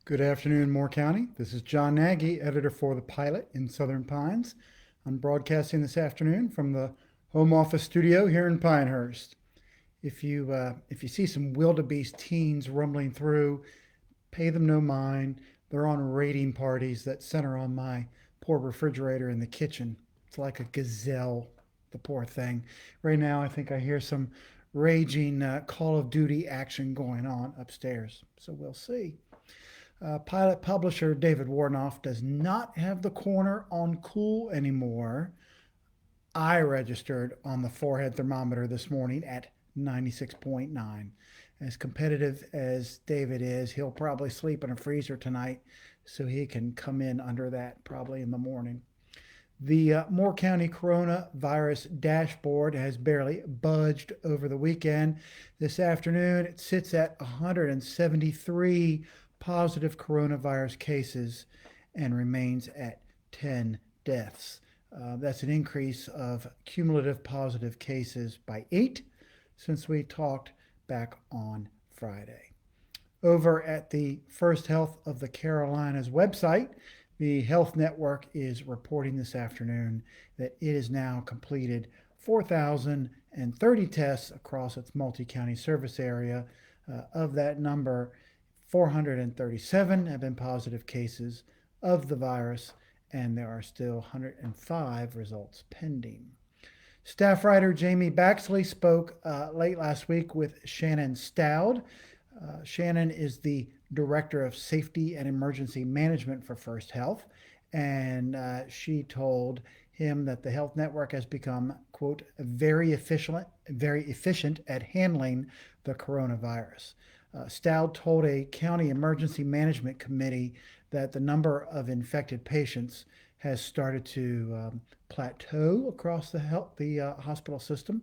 Good afternoon, Moore County. This is John Nagy, editor for The Pilot in Southern Pines. I'm broadcasting this afternoon from the home office studio here in Pinehurst. If you see some wildebeest teens rumbling through, pay them no mind. They're on raiding parties that center on my poor refrigerator in the kitchen. It's like a gazelle, the poor thing. Right now, I think I hear some raging Call of Duty action going on upstairs. So we'll see. Pilot publisher David Warnoff does not have the corner on cool anymore. I registered on the forehead thermometer this morning at 96.9. As competitive as David is, he'll probably sleep in a freezer tonight so he can come in under that probably in the morning. The Moore County coronavirus dashboard has barely budged over the weekend. This afternoon, it sits at 173 positive coronavirus cases and remains at 10 deaths. That's an increase of cumulative positive cases by 8 since we talked back on Friday. Over at the First Health of the Carolinas website, the Health Network is reporting this afternoon that it has now completed 4,030 tests across its multi-county service area. Of that number, 437 have been positive cases of the virus, and there are still 105 results pending. Staff writer Jamie Baxley spoke late last week with Shannon Stout. Shannon is the Director of Safety and Emergency Management for First Health, and she told him that the Health Network has become, quote, very efficient at handling the coronavirus. Stout told a county emergency management committee that the number of infected patients has started to plateau across the hospital system.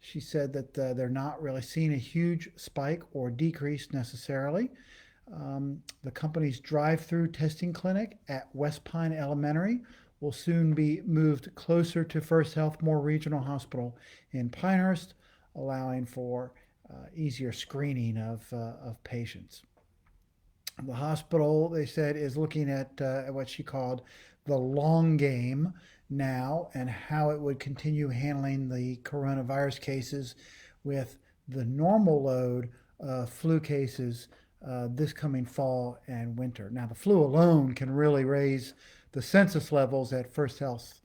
She said that they're not really seeing a huge spike or decrease necessarily. The company's drive-through testing clinic at West Pine Elementary will soon be moved closer to First Health Moore Regional Hospital in Pinehurst, allowing for easier screening of patients. The hospital, they said, is looking at what she called the long game now and how it would continue handling the coronavirus cases with the normal load of flu cases this coming fall and winter. Now, the flu alone can really raise the census levels at First Health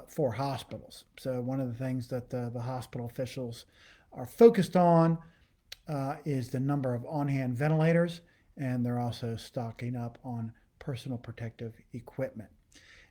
for hospitals. So one of the things that the hospital officials are focused on is the number of on-hand ventilators, and they're also stocking up on personal protective equipment.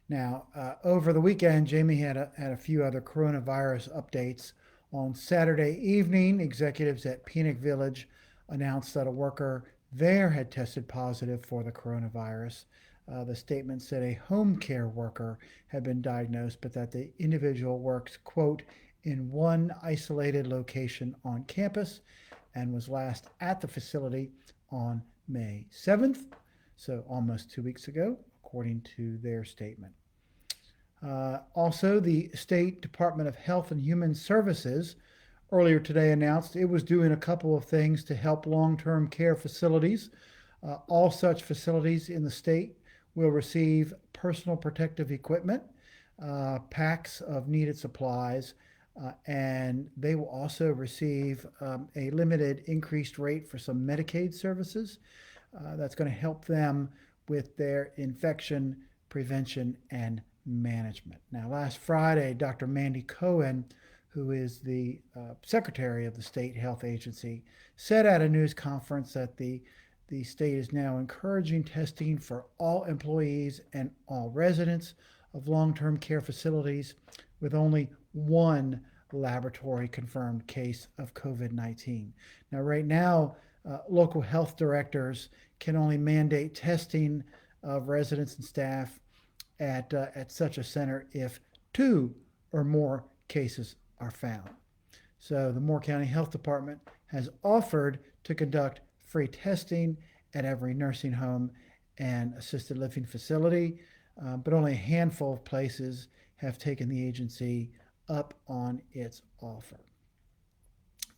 Now, over the weekend, Jamie had a few other coronavirus updates. On Saturday evening, executives at Punic Village announced that a worker there had tested positive for the coronavirus. The statement said a home care worker had been diagnosed, but that the individual works, quote, in one isolated location on campus and was last at the facility on May 7th, so almost 2 weeks ago, according to their statement. Also, the State Department of Health and Human Services earlier today announced it was doing a couple of things to help long-term care facilities. All such facilities in the state will receive personal protective equipment, packs of needed supplies, and they will also receive a limited increased rate for some Medicaid services. That's going to help them with their infection prevention and management. Now, last Friday, Dr. Mandy Cohen, who is the secretary of the state health agency, said at a news conference that the state is now encouraging testing for all employees and all residents of long-term care facilities with only one laboratory confirmed case of COVID-19. Now, right now, local health directors can only mandate testing of residents and staff at such a center if 2 or more cases are found. So the Moore County Health Department has offered to conduct free testing at every nursing home and assisted living facility, but only a handful of places have taken the agency up on its offer.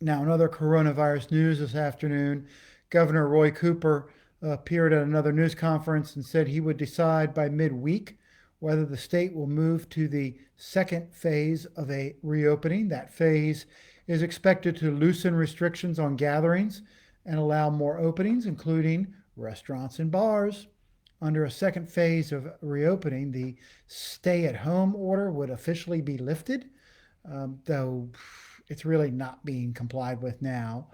Now, in other coronavirus news this afternoon, Governor Roy Cooper appeared at another news conference and said he would decide by midweek whether the state will move to the second phase of a reopening. That phase is expected to loosen restrictions on gatherings and allow more openings, including restaurants and bars. Under a second phase of reopening, the stay at home order would officially be lifted, though it's really not being complied with now.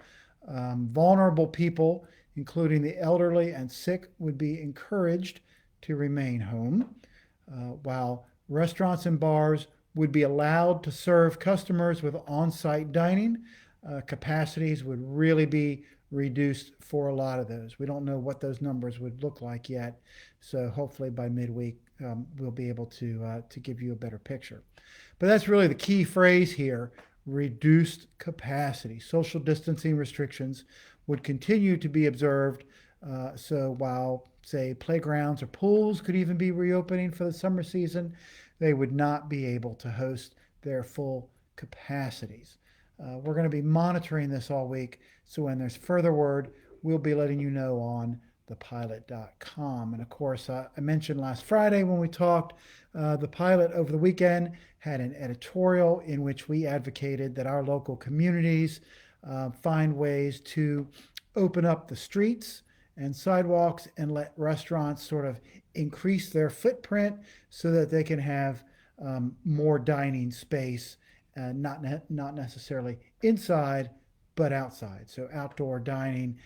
Vulnerable people, including the elderly and sick, would be encouraged to remain home, while restaurants and bars would be allowed to serve customers with on site dining. Capacities would really be reduced for a lot of those. We don't know what those numbers would look like yet, so hopefully by midweek we'll be able to give you a better picture. But that's really the key phrase here: reduced capacity. Social distancing restrictions would continue to be observed. So while, say, playgrounds or pools could even be reopening for the summer season, they would not be able to host their full capacities. We're going to be monitoring this all week, so when there's further word, we'll be letting you know on thepilot.com. And of course, I mentioned last Friday when we talked, the Pilot over the weekend had an editorial in which we advocated that our local communities find ways to open up the streets and sidewalks and let restaurants sort of increase their footprint so that they can have more dining space, not necessarily inside, but outside. So outdoor dining,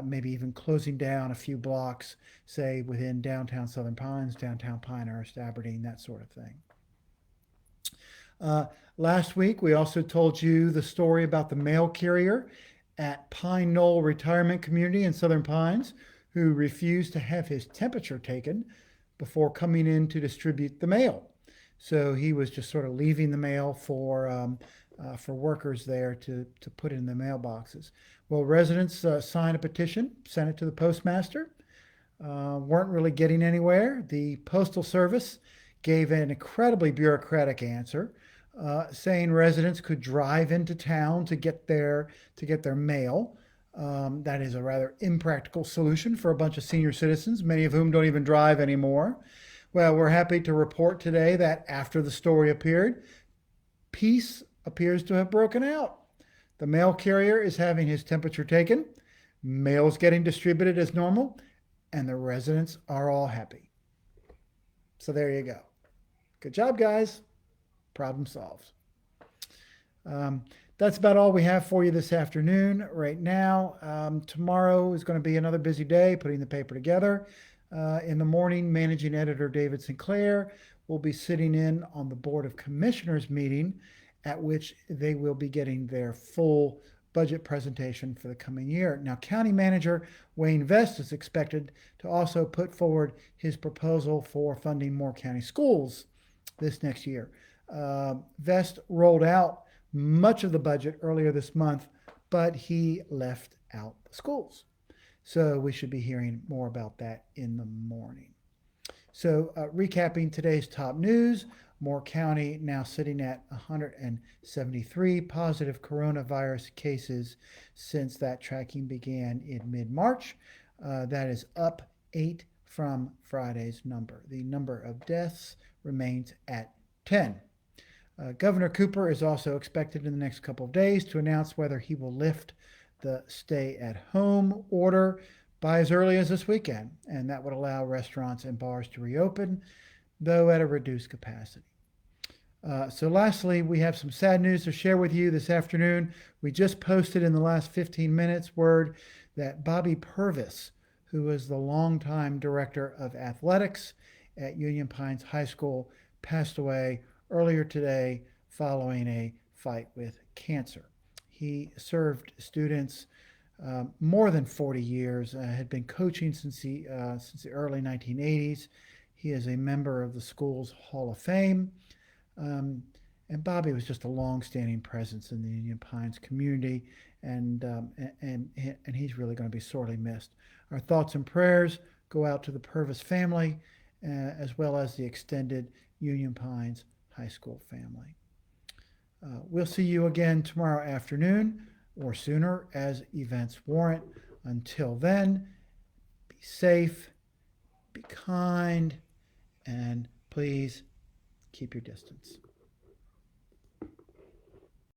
maybe even closing down a few blocks, say within downtown Southern Pines, downtown Pinehurst, Aberdeen, that sort of thing. Last week, we also told you the story about the mail carrier at Pine Knoll Retirement Community in Southern Pines who refused to have his temperature taken before coming in to distribute the mail. So he was just sort of leaving the mail for workers there to put in the mailboxes. Well, residents signed a petition, sent it to the postmaster, weren't really getting anywhere. The Postal Service gave an incredibly bureaucratic answer, saying residents could drive into town to get their mail. That is a rather impractical solution for a bunch of senior citizens, many of whom don't even drive anymore. Well, we're happy to report today that after the story appeared, peace appears to have broken out. The mail carrier is having his temperature taken, mail's getting distributed as normal, and the residents are all happy. So there you go. Good job, guys. Problem solved. That's about all we have for you this afternoon right now. Tomorrow is going to be another busy day putting the paper together. In the morning, managing editor David Sinclair will be sitting in on the Board of Commissioners meeting, at which they will be getting their full budget presentation for the coming year. Now, County Manager Wayne Vest is expected to also put forward his proposal for funding more county schools this next year. Vest rolled out much of the budget earlier this month, but he left out the schools. So we should be hearing more about that in the morning. So recapping today's top news, Moore County now sitting at 173 positive coronavirus cases since that tracking began in mid-March. That is up 8 from Friday's number. The number of deaths remains at 10. Governor Cooper is also expected in the next couple of days to announce whether he will lift the stay-at-home order by as early as this weekend, and that would allow restaurants and bars to reopen, though at a reduced capacity. So lastly, we have some sad news to share with you this afternoon. We just posted in the last 15 minutes word that Bobby Purvis, who was the longtime director of athletics at Union Pines High School, passed away earlier today following a fight with cancer. He served students more than 40 years, had been coaching since the early 1980s. He is a member of the school's Hall of Fame. And Bobby was just a long-standing presence in the Union Pines community, and he's really going to be sorely missed. Our thoughts and prayers go out to the Purvis family, as well as the extended Union Pines High School family. We'll see you again tomorrow afternoon or sooner as events warrant. Until then, be safe. safe, be kind, and please keep your distance.